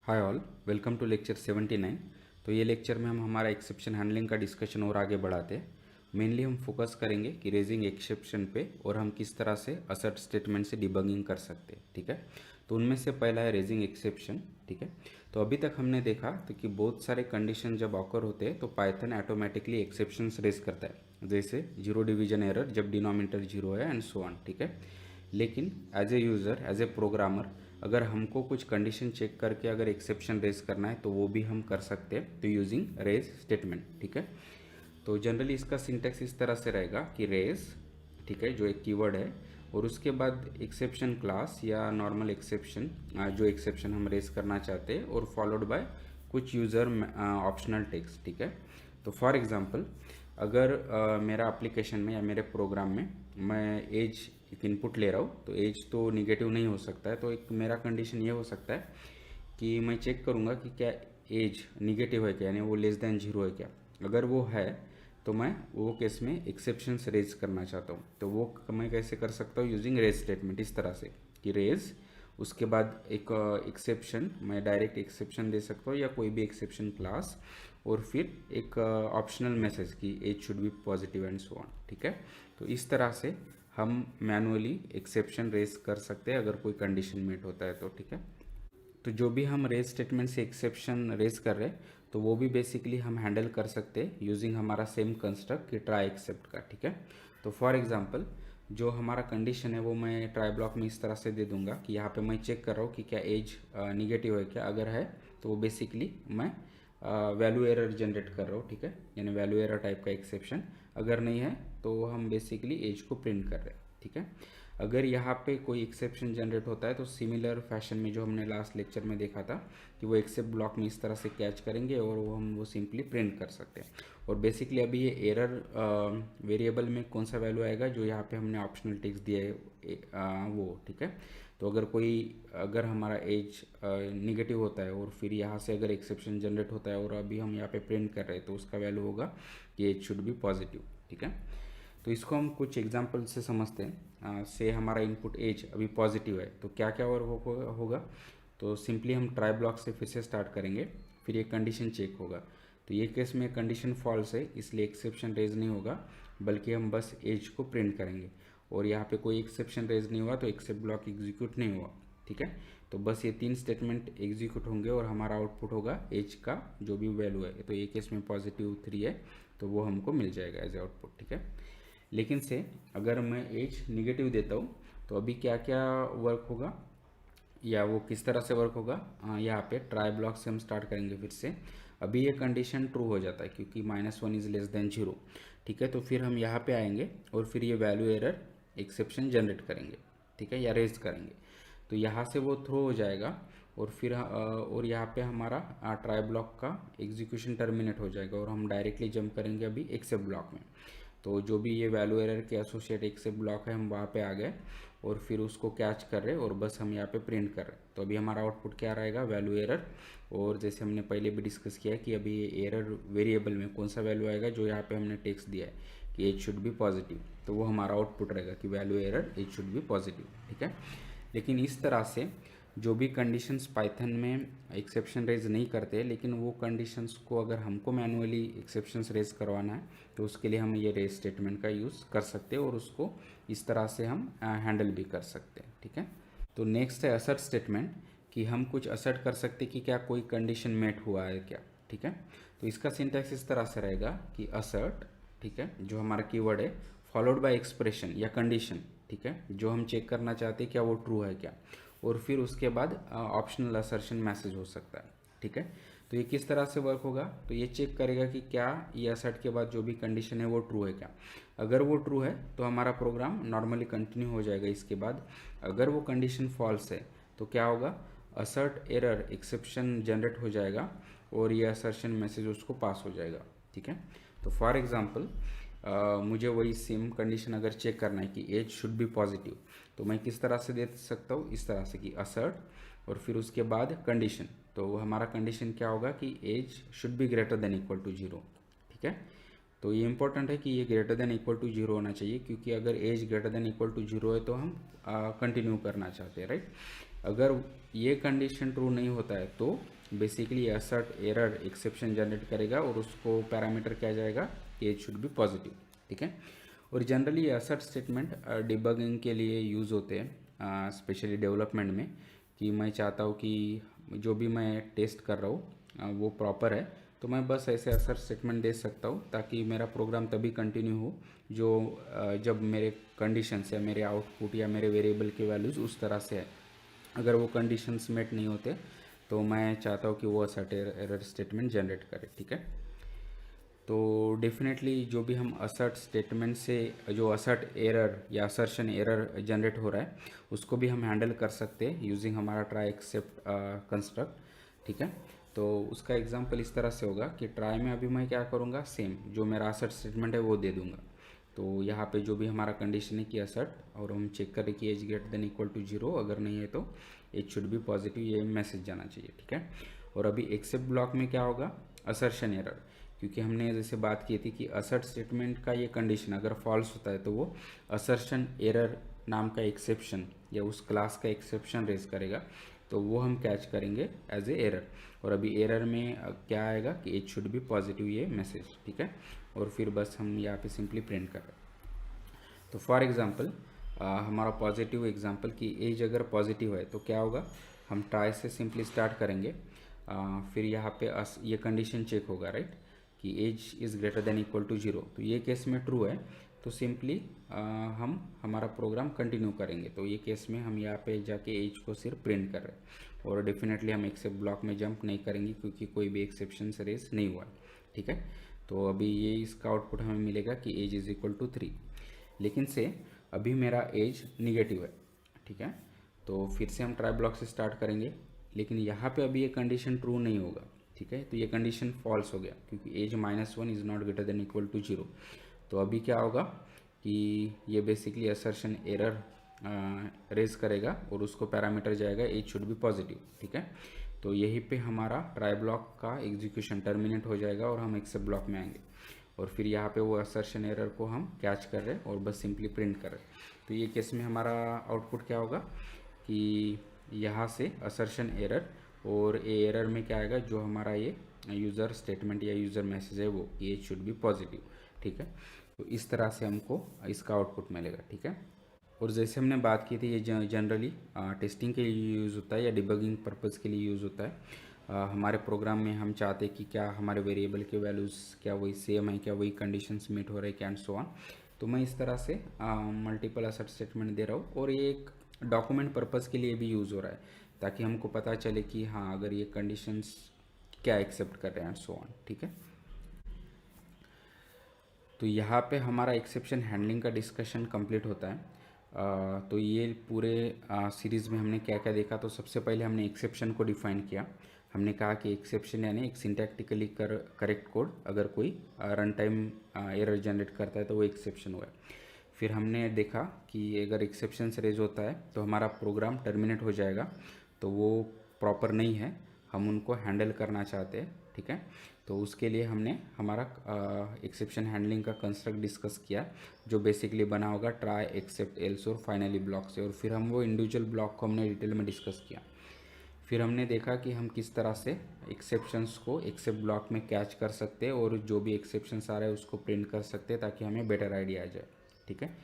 Hi all, welcome to lecture 79। तो ये lecture में हम हमारा एक्सेप्शन हैंडलिंग का डिस्कशन और आगे बढ़ाते हैं। मेनली हम फोकस करेंगे कि रेजिंग एक्सेप्शन पे और हम किस तरह से असर्ट स्टेटमेंट से डिबगिंग कर सकते हैं। ठीक है, तो उनमें से पहला है रेजिंग एक्सेप्शन। ठीक है, तो अभी तक हमने देखा तो कि बहुत सारे कंडीशन जब ऑकर होते हैं तो पाइथन ऑटोमेटिकली एक्सेप्शंस रेज करता है, जैसे जीरो डिवीजन एरर जब डिनोमिनेटर जीरो है एंड सो ऑन। ठीक है, लेकिन as a user, as a programmer, अगर हमको कुछ कंडीशन चेक करके अगर एक्सेप्शन रेज करना है तो वो भी हम कर सकते हैं, तो यूजिंग रेज स्टेटमेंट। ठीक है, तो जनरली इसका सिंटेक्स इस तरह से रहेगा कि रेज, ठीक है, जो एक कीवर्ड है, और उसके बाद एक्सेप्शन क्लास या नॉर्मल एक्सेप्शन, जो एक्सेप्शन हम रेज करना चाहते हैं, और फॉलोड बाय कुछ यूज़र ऑप्शनल टेक्स्ट। ठीक है, तो फॉर एग्जांपल अगर मेरा एप्लीकेशन में या मेरे प्रोग्राम में मैं एज एक इनपुट ले रहा हूँ, तो एज तो निगेटिव नहीं हो सकता है, तो एक मेरा कंडीशन ये हो सकता है कि मैं चेक करूँगा कि क्या एज निगेटिव है क्या, यानी वो लेस देन जीरो है क्या। अगर वो है तो मैं वो केस में एक्सेप्शंस रेज करना चाहता हूँ, तो वो मैं कैसे कर सकता हूँ, यूजिंग रेज स्टेटमेंट। इस तरह से कि रेज, उसके बाद एक एक्सेप्शन, मैं डायरेक्ट एक्सेप्शन दे सकता हूँ या कोई भी एक्सेप्शन क्लास, और फिर एक ऑप्शनल मैसेज कि age should be positive and so on. ठीक है, तो इस तरह से हम मैनुअली एक्सेप्शन रेज कर सकते हैं अगर कोई कंडीशन मीट होता है तो। ठीक है, तो जो भी हम रेज स्टेटमेंट से एक्सेप्शन रेज कर रहे हैं तो वो भी बेसिकली हम हैंडल कर सकते हैं यूजिंग हमारा सेम कंस्ट्रक्ट कि ट्राई एक्सेप्ट का। ठीक है, तो फॉर एग्जांपल जो हमारा कंडीशन है वो मैं ट्राई ब्लॉक में इस तरह से दे दूंगा कि यहाँ पे मैं चेक कर रहा हूँ कि क्या एज निगेटिव है क्या। अगर है तो वो बेसिकली मैं वैल्यू एरर जनरेट कर रहा हूँ। ठीक है, यानी वैल्यू एरर टाइप का एक्सेप्शन। अगर नहीं है तो हम बेसिकली एज को प्रिंट कर रहे हैं। ठीक है, अगर यहाँ पे कोई एक्सेप्शन जनरेट होता है तो सिमिलर फैशन में जो हमने लास्ट लेक्चर में देखा था कि वो एक्सेप्ट ब्लॉक में इस तरह से कैच करेंगे और वो सिंपली प्रिंट कर सकते हैं। और बेसिकली अभी ये एरर वेरिएबल में कौन सा वैल्यू आएगा, जो यहाँ पे हमने ऑप्शनल टेक्स्ट दिया है वो। ठीक है, तो अगर हमारा एज निगेटिव होता है और फिर यहाँ से अगर एक्सेप्शन जनरेट होता है और अभी हम यहाँ पे प्रिंट कर रहे हैं तो उसका वैल्यू होगा कि एज शुड बी पॉजिटिव। ठीक है, तो इसको हम कुछ एग्जांपल से समझते हैं। से हमारा इनपुट एज अभी पॉजिटिव है तो क्या क्या और होगा। तो सिंपली हम ट्राई ब्लॉक से फिर से स्टार्ट करेंगे, फिर ये कंडीशन चेक होगा। तो ये केस में कंडीशन फॉल्स है इसलिए एक्सेप्शन रेज नहीं होगा, बल्कि हम बस एज को प्रिंट करेंगे। और यहाँ पे कोई एक्सेप्शन रेज नहीं हुआ तो एक्सेप्ट ब्लॉक एग्जीक्यूट नहीं हुआ। ठीक है, तो बस ये तीन स्टेटमेंट एग्जीक्यूट होंगे और हमारा आउटपुट होगा एज का जो भी वैल्यू है। तो ये केस में पॉजिटिव 3 है तो वो हमको मिल जाएगा एज ए आउटपुट। ठीक है, लेकिन से अगर मैं एज निगेटिव देता हूँ तो अभी क्या क्या वर्क होगा या वो किस तरह से वर्क होगा। यहाँ पे ट्राई ब्लॉक से हम स्टार्ट करेंगे फिर से। अभी ये कंडीशन ट्रू हो जाता है क्योंकि -1 इज लेस देन जीरो। ठीक है, तो फिर हम यहाँ पे आएंगे और फिर ये वैल्यू एरर एक्सेप्शन जनरेट करेंगे। ठीक है, या रेज करेंगे, तो यहाँ से वो थ्रो हो जाएगा और फिर और यहाँ पे हमारा ट्राई ब्लॉक का एग्जीक्यूशन टर्मिनेट हो जाएगा और हम डायरेक्टली जंप करेंगे अभी एक्सेप्ट ब्लॉक में। तो जो भी ये वैल्यू एरर के एसोसिएट एक्सेप्ट ब्लॉक है हम वहाँ पे आ गए और फिर उसको कैच कर रहे और बस हम यहाँ पे प्रिंट कर रहे। तो अभी हमारा आउटपुट क्या रहेगा, वैल्यू एरर। और जैसे हमने पहले भी डिस्कस किया है कि अभी ये एरर वेरिएबल में कौन सा वैल्यू आएगा, जो यहाँ पे हमने टेक्स्ट दिया है कि एज शुड बी पॉजिटिव, तो वो हमारा आउटपुट रहेगा कि value error age should be positive. ठीक है, लेकिन इस तरह से जो भी कंडीशंस पाइथन में एक्सेप्शन रेज नहीं करते, लेकिन वो कंडीशंस को अगर हमको मैनुअली एक्सेप्शंस रेज करवाना है तो उसके लिए हम ये रेज स्टेटमेंट का यूज़ कर सकते हैं और उसको इस तरह से हम हैंडल भी कर सकते हैं। ठीक है, तो नेक्स्ट है असर्ट स्टेटमेंट, कि हम कुछ असर्ट कर सकते कि क्या कोई कंडीशन मेट हुआ है क्या। ठीक है, तो इसका सिंटैक्स इस तरह से रहेगा कि असर्ट, ठीक है, जो हमारा कीवर्ड है, फॉलोड बाय एक्सप्रेशन या कंडीशन, ठीक है, जो हम चेक करना चाहते हैं क्या वो ट्रू है क्या, और फिर उसके बाद ऑप्शनल असर्शन मैसेज हो सकता है। ठीक है, तो ये किस तरह से वर्क होगा, तो ये चेक करेगा कि क्या ये असर्ट के बाद जो भी कंडीशन है वो ट्रू है क्या। अगर वो ट्रू है तो हमारा प्रोग्राम नॉर्मली कंटिन्यू हो जाएगा इसके बाद। अगर वो कंडीशन फॉल्स है तो क्या होगा, असर्ट एरर एक्सेप्शन जनरेट हो जाएगा और ये असर्शन मैसेज उसको पास हो जाएगा। ठीक है, तो फॉर एग्जांपल मुझे वही सेम कंडीशन अगर चेक करना है कि एज शुड बी पॉजिटिव, तो मैं किस तरह से दे सकता हूँ, इस तरह से कि असर्ट और फिर उसके बाद कंडीशन। तो हमारा कंडीशन क्या होगा कि age should be greater than equal to zero. ठीक है, तो ये इंपॉर्टेंट है कि ये greater than equal to zero होना चाहिए, क्योंकि अगर age greater than equal to zero है तो हम कंटिन्यू करना चाहते हैं, राइट। अगर ये कंडीशन ट्रू नहीं होता है तो basically assert error exception generate करेगा और उसको पैरामीटर क्या जाएगा कि एज शुड बी पॉजिटिव, ठीक है। और जनरली असर्ट स्टेटमेंट डिबगिंग के लिए यूज़ होते हैं, स्पेशली डेवलपमेंट में, कि मैं चाहता हूँ कि जो भी मैं टेस्ट कर रहा हूँ वो प्रॉपर है, तो मैं बस ऐसे असर्ट स्टेटमेंट दे सकता हूँ ताकि मेरा प्रोग्राम तभी कंटिन्यू हो जो जब मेरे कंडीशंस या मेरे आउटपुट या मेरे वेरिएबल के वैल्यूज़ उस तरह से है। अगर वो कंडीशंस मेट नहीं होते तो मैं चाहता हूँ कि वो असर्ट एरर स्टेटमेंट जनरेट करे, ठीक है। तो डेफिनेटली जो भी हम असर्ट स्टेटमेंट से जो असर्ट एरर या असर्शन एरर जनरेट हो रहा है उसको भी हम हैंडल कर सकते हैं यूजिंग हमारा ट्राई एक्सेप्ट कंस्ट्रक्ट, ठीक है। तो उसका एग्जांपल इस तरह से होगा कि ट्राई में अभी मैं क्या करूँगा, सेम जो मेरा असर्ट स्टेटमेंट है वो दे दूँगा। तो यहाँ पे जो भी हमारा कंडीशन है कि असर्ट, और हम चेक करें कि age greater than equal to 0, अगर नहीं है तो एज शुड बी पॉजिटिव, ये मैसेज जाना चाहिए, ठीक है। और अभी एक्सेप्ट ब्लॉक में क्या होगा, असर्शन एरर, क्योंकि हमने जैसे बात की थी कि असर्ट स्टेटमेंट का ये कंडीशन अगर फॉल्स होता है तो वो असर्शन एरर नाम का एक्सेप्शन या उस क्लास का एक्सेप्शन रेज करेगा, तो वो हम कैच करेंगे एज ए एरर। और अभी एरर में क्या आएगा कि एज शुड बी पॉजिटिव, ये मैसेज, ठीक है। और फिर बस हम यहाँ पे सिंपली प्रिंट कर रहे हैं। तो फॉर एग्जांपल हमारा पॉजिटिव एग्जांपल कि एज अगर पॉजिटिव है तो क्या होगा, हम ट्राई से सिंपली स्टार्ट करेंगे, फिर यहाँ पे ये कंडीशन चेक होगा, राइट, कि age is greater than equal to 0, तो ये केस में ट्रू है तो सिंपली हम हमारा प्रोग्राम कंटिन्यू करेंगे। तो ये केस में हम यहाँ पे जाके एज को सिर्फ प्रिंट कर रहे हैं और डेफिनेटली हम एक्सेप्ट ब्लॉक में जंप नहीं करेंगे क्योंकि कोई भी एक्सेप्शन रेज नहीं हुआ, ठीक है। तो अभी ये इसका आउटपुट हमें मिलेगा कि एज इज़ इक्वल टू 3, लेकिन से अभी मेरा एज निगेटिव है, ठीक है। तो फिर से हम ट्राई ब्लॉक से स्टार्ट करेंगे, लेकिन यहाँ पे अभी ये कंडीशन ट्रू नहीं होगा, ठीक है। तो ये कंडीशन फॉल्स हो गया क्योंकि age -1 is not greater than equal to 0। तो अभी क्या होगा कि ये बेसिकली असर्शन एरर रेज करेगा और उसको पैरामीटर जाएगा एज शुड बी पॉजिटिव, ठीक है। तो यहीं पे हमारा ट्राई ब्लॉक का एग्जीक्यूशन टर्मिनेट हो जाएगा और हम एक्सेप्ट ब्लॉक में आएंगे और फिर यहाँ पे वो असर्शन एरर को हम कैच कर रहे हैं और बस सिंपली प्रिंट कर रहे हैं। तो ये केस में हमारा आउटपुट क्या होगा कि यहाँ से असर्शन एरर और ए एरर में क्या आएगा, जो हमारा ये यूज़र स्टेटमेंट या यूज़र मैसेज है वो कि एज शुड बी पॉजिटिव, ठीक है। तो इस तरह से हमको इसका आउटपुट मिलेगा, ठीक है। और जैसे हमने बात की थी ये जनरली टेस्टिंग के लिए यूज़ होता है या डिबगिंग पर्पज़ के लिए यूज़ होता है। हमारे प्रोग्राम में हम चाहते हैं कि क्या हमारे वेरिएबल के वैल्यूज़ क्या वही सेम है, क्या वही कंडीशंस मीट हो रहे हैं, एंड सो ऑन। तो मैं इस तरह से मल्टीपल असर्ट स्टेटमेंट दे रहा हूँ और ये एक डॉक्यूमेंट पर्पज़ के लिए भी यूज़ हो रहा है ताकि हमको पता चले कि हाँ अगर ये कंडीशंस क्या एक्सेप्ट कर रहे हैं, एंड सो ऑन, ठीक है। तो यहाँ पे हमारा एक्सेप्शन हैंडलिंग का डिस्कशन कंप्लीट होता है। तो ये पूरे सीरीज़ में हमने क्या क्या देखा, तो सबसे पहले हमने एक्सेप्शन को डिफाइन किया। हमने कहा कि एक्सेप्शन यानी एक सिंटैक्टिकली करेक्ट कोड अगर कोई रन टाइम एरर जनरेट करता है तो वो एक्सेप्शन हुआ है। फिर हमने देखा कि अगर एक्सेप्शन रेज होता है तो हमारा प्रोग्राम टर्मिनेट हो जाएगा, तो वो प्रॉपर नहीं है, हम उनको हैंडल करना चाहते हैं, ठीक है। तो उसके लिए हमने हमारा एक्सेप्शन हैंडलिंग का कंस्ट्रक्ट डिस्कस किया जो बेसिकली बना होगा ट्राई एक्सेप्ट एल्स और फाइनली ब्लॉक से, और फिर हम वो इंडिविजुअल ब्लॉक को हमने डिटेल में डिस्कस किया। फिर हमने देखा कि हम किस तरह से एक्सेप्शंस को एक्सेप्ट ब्लॉक में कैच कर सकते हैं और जो भी एक्सेप्शंस आ रहे हैं उसको प्रिंट कर सकते हैं ताकि हमें बेटर आइडिया आ जाए, ठीक है।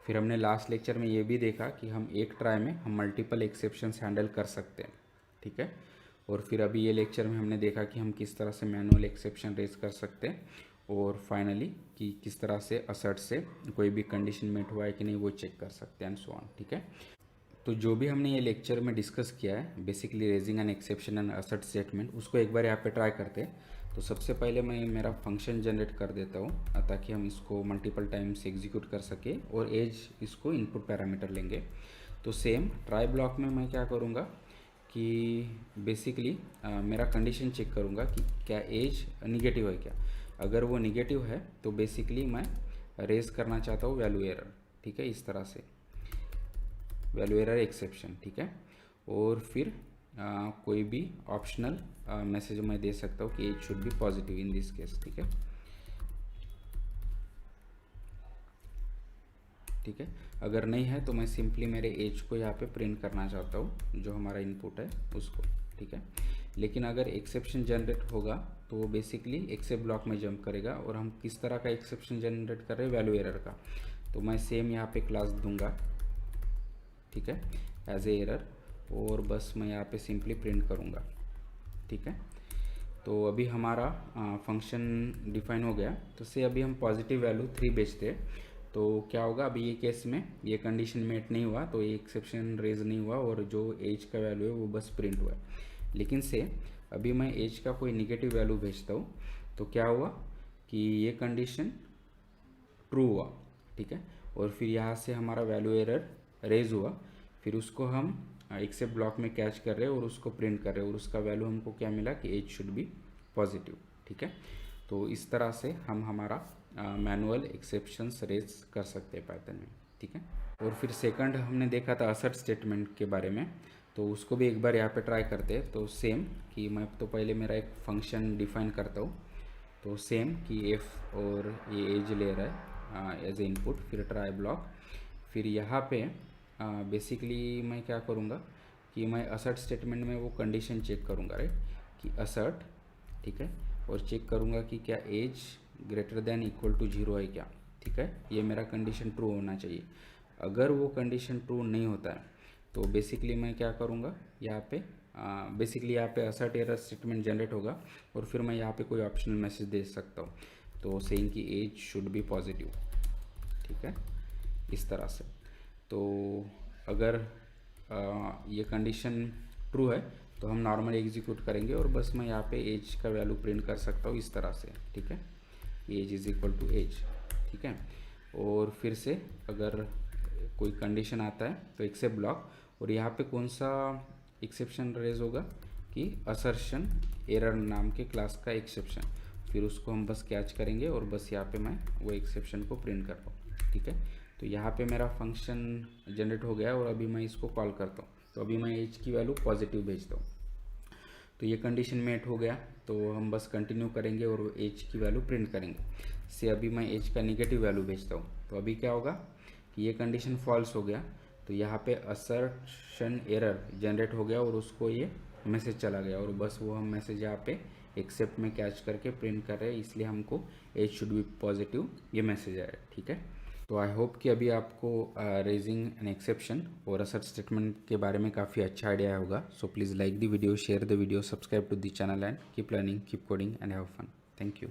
फिर हमने लास्ट लेक्चर में ये भी देखा कि हम एक ट्राई में हम मल्टीपल एक्सेप्शंस हैंडल कर सकते हैं, ठीक है। और फिर अभी ये लेक्चर में हमने देखा कि हम किस तरह से मैनुअल एक्सेप्शन रेज कर सकते हैं और फाइनली कि किस तरह से असर्ट से कोई भी कंडीशन मेट हुआ है कि नहीं वो चेक कर सकते हैं, एंड सो ऑन, ठीक है। तो जो भी हमने ये लेक्चर में डिस्कस किया है basically raising an exception and assert statement, उसको एक बार यहाँ पे ट्राई करते हैं। तो सबसे पहले मैं मेरा फंक्शन जनरेट कर देता हूँ ताकि हम इसको मल्टीपल टाइम्स एग्जीक्यूट कर सके और एज इसको इनपुट पैरामीटर लेंगे। तो सेम ट्राई ब्लॉक में मैं क्या करूँगा कि बेसिकली मेरा कंडीशन चेक करूँगा कि क्या एज निगेटिव है क्या। अगर वो निगेटिव है तो बेसिकली मैं रेज करना चाहता हूँ वैल्यू एरर, ठीक है, इस तरह से वैल्यू एरर एक्सेप्शन, ठीक है। और फिर कोई भी ऑप्शनल मैसेज मैं दे सकता हूँ कि age should be positive in this case, ठीक है। ठीक है। अगर नहीं है तो मैं सिंपली मेरे एज को यहाँ पे प्रिंट करना चाहता हूँ, जो हमारा इनपुट है उसको, ठीक है। लेकिन अगर एक्सेप्शन जनरेट होगा तो वो बेसिकली एक्सेप्ट ब्लॉक में जंप करेगा, और हम किस तरह का एक्सेप्शन जनरेट कर रहे हैं, वैल्यू एरर का। तो मैं सेम यहाँ पे क्लास दूंगा, ठीक है, एज ए एरर, और बस मैं यहाँ पे सिंपली प्रिंट करूँगा, ठीक है। तो अभी हमारा फंक्शन डिफाइन हो गया। तो से अभी हम पॉजिटिव वैल्यू 3 भेजते हैं तो क्या होगा, अभी ये केस में ये कंडीशन मेट नहीं हुआ तो ये एक्सेप्शन रेज नहीं हुआ, और जो एज का वैल्यू है वो बस प्रिंट हुआ है। लेकिन से अभी मैं एज का कोई निगेटिव वैल्यू भेजता हूँ तो क्या हुआ कि ये कंडीशन ट्रू हुआ, ठीक है। और फिर यहाँ से हमारा वैल्यू एरर रेज हुआ, फिर उसको हम एक्सेप्ट ब्लॉक में कैच कर रहे हैं और उसको प्रिंट कर रहे हैं, और उसका वैल्यू हमको क्या मिला कि एज शुड बी पॉजिटिव, ठीक है। तो इस तरह से हम हमारा मैनुअल एक्सेप्शंस रेज कर सकते हैं पाइथन में, ठीक है। और फिर सेकंड हमने देखा था असर्ट स्टेटमेंट के बारे में, तो उसको भी एक बार यहाँ पे ट्राई करते हैं। तो सेम कि मैं तो पहले मेरा एक फंक्शन डिफाइन करता हूँ, तो सेम कि एफ और ये एज ले रहा है एज ए इनपुट, फिर ट्राई ब्लॉक, फिर यहाँ पे बेसिकली मैं क्या करूँगा कि मैं असर्ट स्टेटमेंट में वो कंडीशन चेक करूँगा, राइट, कि असर्ट, ठीक है, और चेक करूँगा कि क्या age greater than equal to 0 है क्या, ठीक है। ये मेरा कंडीशन ट्रू होना चाहिए। अगर वो कंडीशन ट्रू नहीं होता है तो बेसिकली मैं क्या करूँगा, यहाँ पे बेसिकली यहाँ पे असर्ट एरर स्टेटमेंट जनरेट होगा, और फिर मैं यहाँ पे कोई ऑप्शनल मैसेज दे सकता हूँ, तो सेइंग कि एज शुड बी पॉजिटिव, ठीक है, इस तरह से। तो अगर ये कंडीशन ट्रू है तो हम नॉर्मली एग्जीक्यूट करेंगे, और बस मैं यहाँ पे एज का वैल्यू प्रिंट कर सकता हूँ इस तरह से, ठीक है, age is equal to age, ठीक है। और फिर से अगर कोई कंडीशन आता है तो एक्सेप्ट ब्लॉक, और यहाँ पे कौन सा एक्सेप्शन रेज होगा कि असर्शन एरर नाम के क्लास का एक्सेप्शन, फिर उसको हम बस कैच करेंगे और बस यहाँ पे मैं वो एक्सेप्शन को प्रिंट कर रहा हूँ, ठीक है। तो यहाँ पे मेरा फंक्शन जनरेट हो गया और अभी मैं इसको कॉल करता हूँ, तो अभी मैं एज की वैल्यू पॉजिटिव भेजता हूँ, तो ये कंडीशन मेट हो गया, तो हम बस कंटिन्यू करेंगे और एज की वैल्यू प्रिंट करेंगे। से अभी मैं एज का निगेटिव वैल्यू भेजता हूँ, तो अभी क्या होगा कि ये कंडीशन फॉल्स हो गया, तो यहाँ पे असर्शन एरर जनरेट हो गया और उसको ये मैसेज चला गया, और बस वो हम मैसेज यहाँ पे एक्सेप्ट में कैच करके प्रिंट कर रहे हैं, इसलिए हमको एज शुड बी पॉजिटिव ये मैसेज आया, ठीक है। तो आई होप कि अभी आपको रेजिंग एन एक्सेप्शन और असर्ट स्टेटमेंट के बारे में काफ़ी अच्छा आइडिया होगा। So please like the video, share the video, subscribe to the channel and keep learning, keep coding and have fun. Thank you.